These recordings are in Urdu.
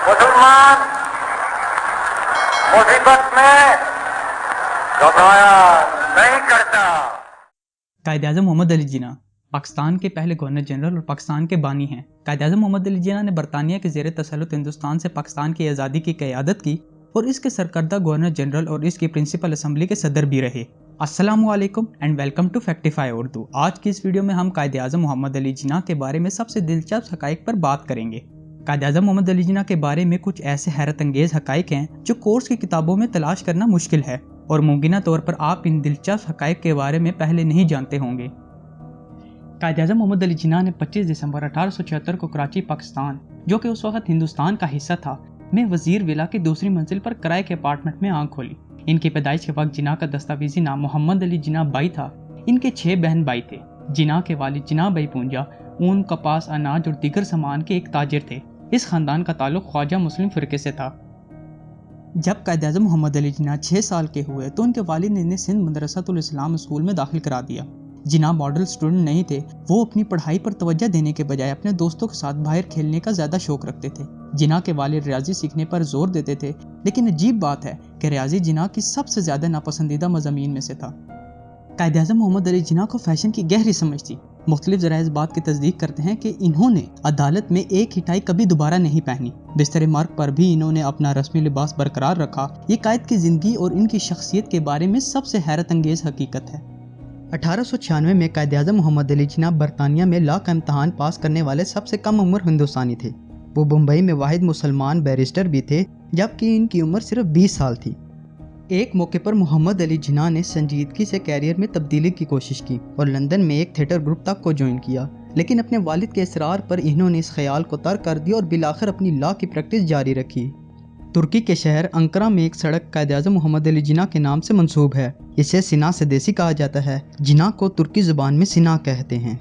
مسلمان مصیبت میں گھبرایا نہیں کرتا۔ قائد اعظم محمد علی جناح پاکستان کے پہلے گورنر جنرل اور پاکستان کے بانی ہیں۔ قائد اعظم محمد علی جناح نے برطانیہ کے زیر تسلط ہندوستان سے پاکستان کی آزادی کی قیادت کی اور اس کے سرکردہ گورنر جنرل اور اس کی پرنسپل اسمبلی کے صدر بھی رہے۔ السلام علیکم اینڈ ویلکم ٹو فیکٹیفائی اردو۔ آج کی اس ویڈیو میں ہم قائد اعظم محمد علی جناح کے بارے میں سب سے دلچسپ حقائق پر بات کریں گے۔ قائد اعظم محمد علی جناح کے بارے میں کچھ ایسے حیرت انگیز حقائق ہیں جو کورس کی کتابوں میں تلاش کرنا مشکل ہے، اور ممکنہ طور پر آپ ان دلچسپ حقائق کے بارے میں پہلے نہیں جانتے ہوں گے۔ قائد اعظم محمد علی جناح نے 25 دسمبر 1876 کو کراچی، پاکستان، جو کہ اس وقت ہندوستان کا حصہ تھا، میں وزیر ولا کی دوسری منزل پر کرائے کے اپارٹمنٹ میں آنکھ کھولی۔ ان کی پیدائش کے وقت جناح کا دستاویزی نام محمد علی جناح بائی تھا۔ ان کے 6 بہن بھائی تھے۔ جناح کے والد جناح بائی پونجا اون، کپاس، اناج اور دیگر سامان کے ایک تاجر تھے۔ اس خاندان کا تعلق خواجہ مسلم فرقے سے تھا۔ جب قائد اعظم محمد علی جناح 6 سال کے ہوئے تو ان کے والد نے انہیں سندھ مدرسۃ الاسلام اسکول میں داخل کرا دیا۔ جناح ماڈل سٹوڈنٹ نہیں تھے، وہ اپنی پڑھائی پر توجہ دینے کے بجائے اپنے دوستوں کے ساتھ باہر کھیلنے کا زیادہ شوق رکھتے تھے۔ جناح کے والد ریاضی سیکھنے پر زور دیتے تھے، لیکن عجیب بات ہے کہ ریاضی جناح کی سب سے زیادہ ناپسندیدہ مضامین میں سے تھا۔ قائد اعظم محمد علی جناح کو فیشن کی گہری سمجھ تھی۔ مختلف ذرائع اس بات کی تصدیق کرتے ہیں کہ انہوں نے عدالت میں ایک ہی ٹائی کبھی دوبارہ نہیں پہنی۔ بستر مرگ پر بھی انہوں نے اپنا رسمی لباس برقرار رکھا۔ یہ قائد کی زندگی اور ان کی شخصیت کے بارے میں سب سے حیرت انگیز حقیقت ہے۔ 1896 میں قائد اعظم محمد علی جناح برطانیہ میں لا کا امتحان پاس کرنے والے سب سے کم عمر ہندوستانی تھے۔ وہ بمبئی میں واحد مسلمان بیرسٹر بھی تھے، جبکہ ان کی عمر صرف 20 سال تھی۔ ایک موقع پر محمد علی جناح نے سنجیدگی سے کیریئر میں تبدیلی کی کوشش کی اور لندن میں ایک تھیٹر گروپ تک کو جوائن کیا، لیکن اپنے والد کے اصرار پر انہوں نے اس خیال کو ترک کر دیا اور بالآخر اپنی لا کی پریکٹس جاری رکھی۔ ترکی کے شہر انقرہ میں ایک سڑک قائد اعظم محمد علی جناح کے نام سے منسوب ہے۔ اسے سینا سدیسی کہا جاتا ہے۔ جناح کو ترکی زبان میں سینا کہتے ہیں۔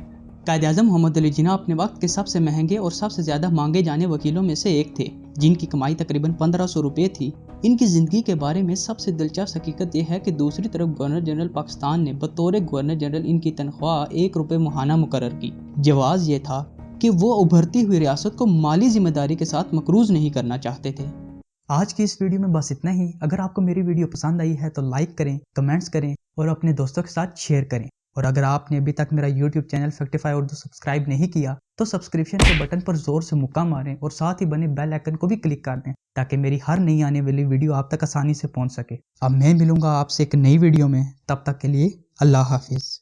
قائد اعظم محمد علی جناح اپنے وقت کے سب سے مہنگے اور سب سے زیادہ مانگے جانے وکیلوں میں سے ایک تھے، جن کی کمائی تقریباً 1500 روپے تھی۔ ان کی زندگی کے بارے میں سب سے دلچسپ حقیقت یہ ہے کہ دوسری طرف گورنر جنرل پاکستان نے بطور گورنر جنرل ان کی تنخواہ 1 روپے ماہانہ مقرر کی۔ جواز یہ تھا کہ وہ ابھرتی ہوئی ریاست کو مالی ذمہ داری کے ساتھ مقروض نہیں کرنا چاہتے تھے۔ آج کی اس ویڈیو میں بس اتنا ہی۔ اگر آپ کو میری ویڈیو پسند آئی ہے تو لائک کریں، کمنٹس کریں اور اپنے دوستوں کے ساتھ شیئر کریں۔ اور اگر آپ نے ابھی تک میرا یوٹیوب چینل فیکٹیفائی اردو سبسکرائب نہیں کیا تو سبسکرپشن کے بٹن پر زور سے مکہ ماریں اور ساتھ ہی بنے بیل آئیکن کو بھی کلک کر دیں تاکہ میری ہر نئی آنے والی ویڈیو آپ تک آسانی سے پہنچ سکے۔ اب میں ملوں گا آپ سے ایک نئی ویڈیو میں، تب تک کے لیے اللہ حافظ۔